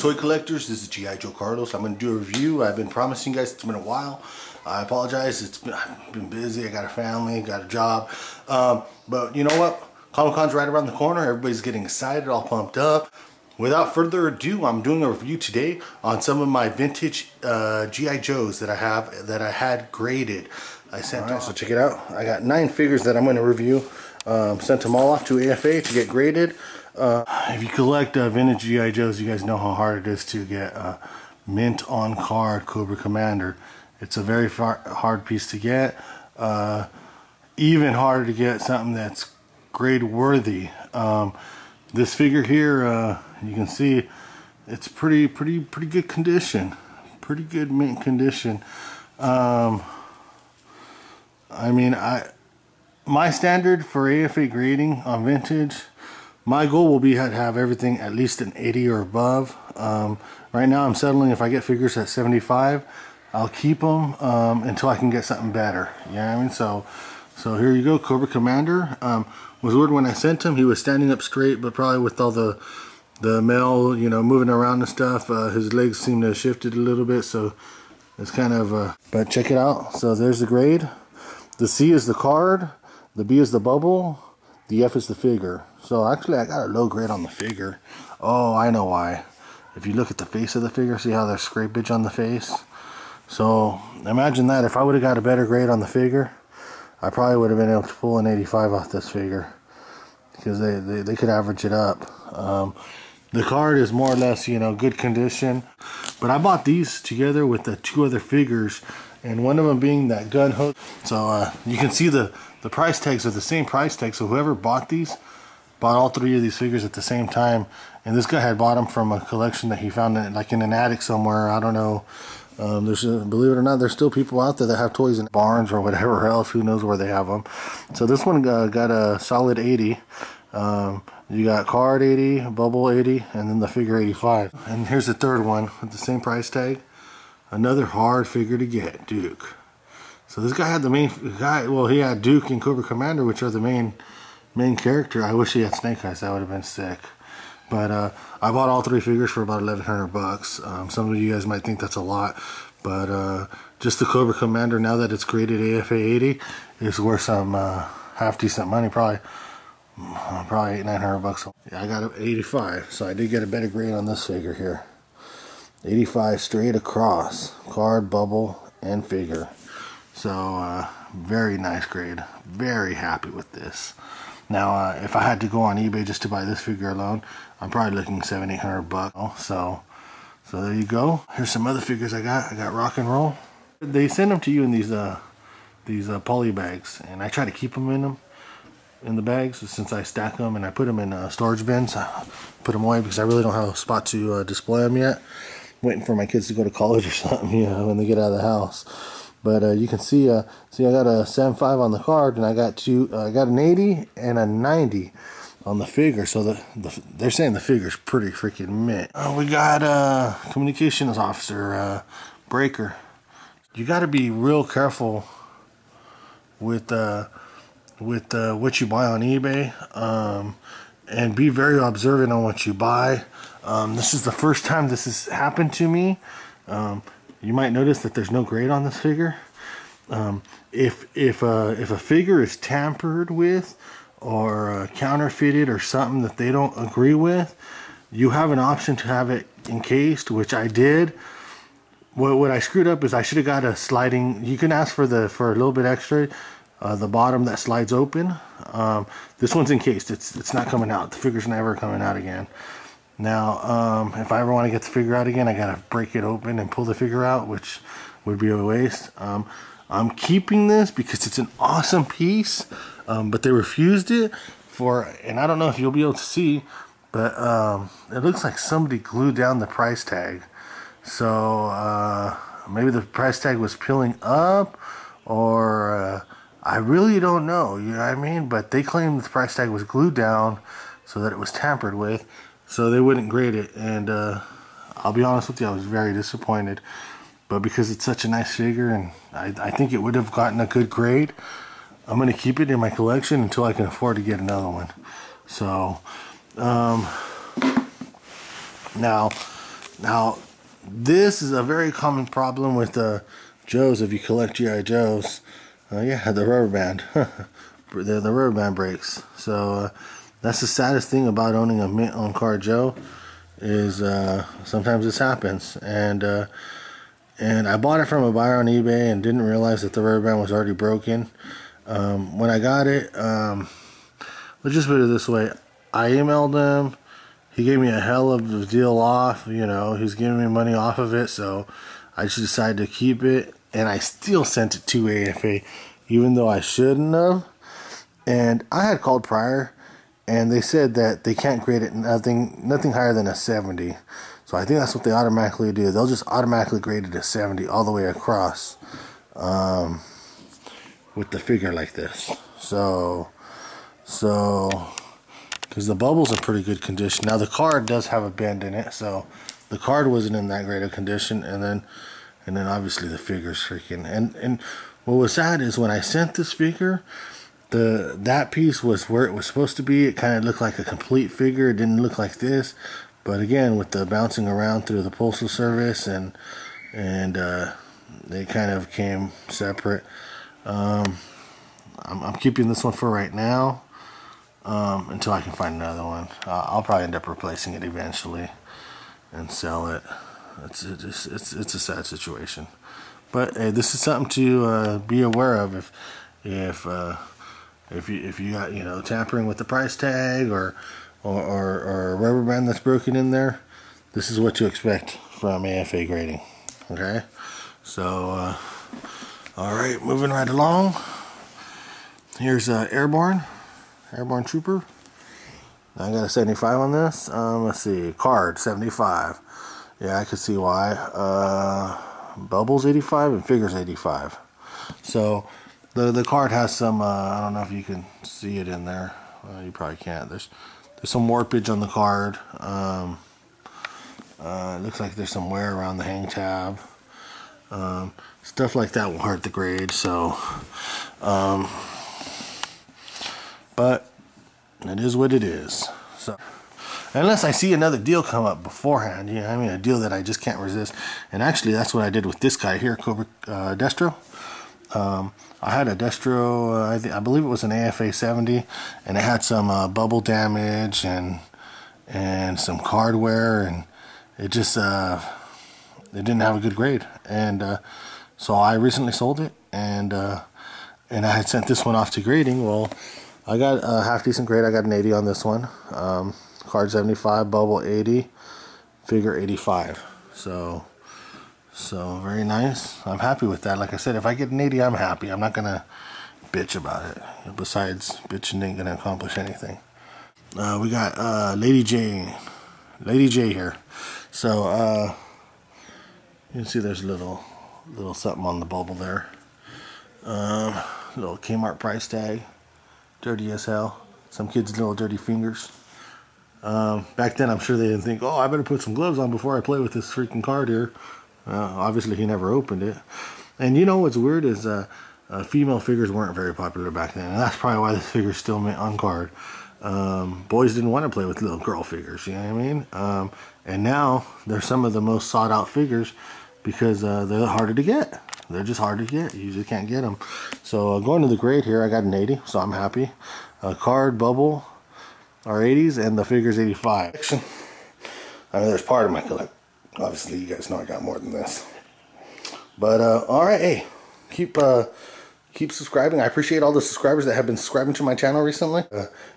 toy collectors. This is G.I. Joe Carlos. I'm going to do a review. I've been promising you guys, it's been a while. I apologize. I've been busy. I got a family, got a job. But you know what? Comic-Con's right around the corner. Everybody's getting excited, all pumped up. Without further ado, I'm doing a review today on some of my vintage G.I. Joes that I had graded. I sent off. So check it out. I got 9 figures that I'm going to review. Sent them all off to AFA to get graded. If you collect vintage G.I. Joes, you guys know how hard it is to get mint on card Cobra Commander. It's a very hard piece to get. Even harder to get something that's grade worthy. This figure here, you can see it's pretty good condition. Pretty good mint condition. I mean, my standard for AFA grading on vintage, my goal will be to have everything at least an 80 or above. Right now I'm settling, if I get figures at 75, I'll keep them until I can get something better. You know what I mean? So here you go, Cobra Commander. Was weird when I sent him, he was standing up straight, but probably with all the mail, you know, moving around and stuff, his legs seem to have shifted a little bit, so it's kind of, but check it out. So there's the grade. The C is the card, the B is the bubble, the F is the figure. So actually I got a low grade on the figure. Oh, I know why. If you look at the face of the figure, see how there's scrapage on the face? So imagine that. If I would have got a better grade on the figure, I probably would have been able to pull an 85 off this figure, because they could average it up. The card is more or less, you know, good condition. But I bought these together with the 2 other figures, and one of them being that gun hook. So you can see the price tags are the same price tag. So whoever bought these bought all 3 of these figures at the same time. And this guy had bought them from a collection that he found like in an attic somewhere. I don't know. Believe it or not, there's still people out there that have toys in barns or whatever else. Who knows where they have them. So this one got a solid 80. You got card 80, bubble 80, and then the figure 85. And here's the third one with the same price tag. Another hard figure to get, Duke. So this guy had the main guy. Well, he had Duke and Cobra Commander, which are the main character. I wish he had Snake Eyes. That would have been sick. But I bought all 3 figures for about 1,100 bucks. Some of you guys might think that's a lot, but just the Cobra Commander, now that it's graded AFA 80, is worth some half decent money. Probably 800-900 bucks. Yeah, I got an 85, so I did get a better grade on this figure here. 85 straight across, card, bubble, and figure. So very nice grade. Very happy with this. Now, if I had to go on eBay just to buy this figure alone, I'm probably looking 700-800 bucks. So there you go. Here's some other figures I got. I got Rock and Roll. They send them to you in these poly bags, and I try to keep them in the bags since I stack them and I put them in storage bins. Put them away because I really don't have a spot to display them yet. Waiting for my kids to go to college or something, you know, when they get out of the house. But you can see, I got a 75 on the card, and I got an 80 and a 90 on the figure. So they're saying the figure's pretty freaking mint. We got communications officer Breaker. You got to be real careful with what you buy on eBay, and be very observant on what you buy. This is the first time this has happened to me. You might notice that there's no grade on this figure. If a figure is tampered with or counterfeited or something that they don't agree with, you have an option to have it encased, which I did. What I screwed up is I should have got a sliding. You can ask for a little bit extra. The bottom that slides open. This one's encased. It's not coming out. The figure's never coming out again. Now, if I ever want to get the figure out again, I gotta break it open and pull the figure out, which would be a waste. I'm keeping this because it's an awesome piece, but they refused it and I don't know if you'll be able to see, but it looks like somebody glued down the price tag. So maybe the price tag was peeling up, or I really don't know. You know what I mean? But they claimed the price tag was glued down so that it was tampered with, so they wouldn't grade it. And I'll be honest with you, I was very disappointed. But because it's such a nice figure, and I think it would have gotten a good grade, I'm going to keep it in my collection until I can afford to get another one. So, now, Now, this is a very common problem with Joes. If you collect GI Joes, yeah, the rubber band, the rubber band breaks. So that's the saddest thing about owning a mint on card Joe, is sometimes this happens. And I bought it from a buyer on eBay and didn't realize that the rubber band was already broken. When I got it, let's just put it this way: I emailed him. He gave me a hell of a deal off, you know, he's giving me money off of it, so I just decided to keep it, and I still sent it to AFA, even though I shouldn't have. And I had called prior, and they said that they can't grade it nothing higher than a 70. So I think that's what they automatically do. They'll just automatically grade it a 70 all the way across, with the figure like this. So because the bubble's in pretty good condition. Now the card does have a bend in it, so the card wasn't in that great of condition, and then obviously the figure's freaking. And what was sad is when I sent this figure, that piece was where it was supposed to be. It kind of looked like a complete figure. It didn't look like this, but again, with the bouncing around through the postal service and they kind of came separate. I'm keeping this one for right now. Until I can find another one. I'll probably end up replacing it eventually and sell it. It's a sad situation, but hey, this is something to be aware of. If you got, you know, tampering with the price tag or a rubber band that's broken in there, this is what to expect from AFA grading. Okay, so all right, moving right along. Here's Airborne Trooper. I got a 75 on this. Let's see, card 75. Yeah, I could see why. Bubbles 85 and figures 85. So the card has some. I don't know if you can see it in there. You probably can't. There's some warpage on the card. It looks like there's some wear around the hang tab. Stuff like that will hurt the grade. So. But it is what it is. So, unless I see another deal come up beforehand, you know, I mean, a deal that I just can't resist. And actually, that's what I did with this guy here, Cobra Destro. I had a Destro, I believe it was an AFA 70, and it had some bubble damage and some card wear, and it just it didn't have a good grade. And so I recently sold it, and I had sent this one off to grading. Well, I got a half decent grade. I got an 80 on this one. Card 75, bubble 80, figure 85. So very nice. I'm happy with that. Like I said, if I get an 80, I'm happy. I'm not gonna bitch about it. Besides, bitching ain't gonna accomplish anything. We got Lady J here. So you can see there's a little something on the bubble there. Little Kmart price tag. Dirty as hell. Some kids' little dirty fingers. Back then, I'm sure they didn't think, oh, I better put some gloves on before I play with this freaking card here. Obviously, he never opened it. And you know what's weird is female figures weren't very popular back then. And that's probably why this figure's still mint on card. Boys didn't want to play with little girl figures, you know what I mean? And now, they're some of the most sought out figures because they're harder to get. They're just hard to get. You just can't get them. So going to the grade here, I got an 80, so I'm happy. Card, bubble are 80s, and the figure's 85. I mean, there's part of my collection. Obviously, you guys know I got more than this. But all right, hey, keep subscribing. I appreciate all the subscribers that have been subscribing to my channel recently.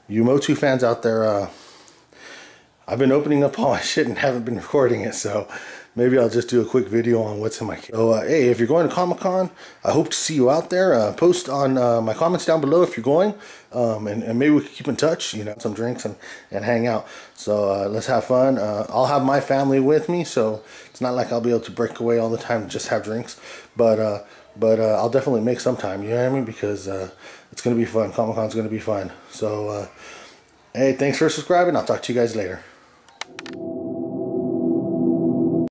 You Motu fans out there, I've been opening up all my shit and haven't been recording it, so maybe I'll just do a quick video on what's in my kit. So, hey, if you're going to Comic-Con, I hope to see you out there. Post on my comments down below if you're going, and maybe we can keep in touch, you know, some drinks and hang out. So let's have fun. I'll have my family with me, so it's not like I'll be able to break away all the time and just have drinks. But I'll definitely make some time, you know what I mean? Because it's going to be fun. Comic-Con's going to be fun. So, hey, thanks for subscribing. I'll talk to you guys later.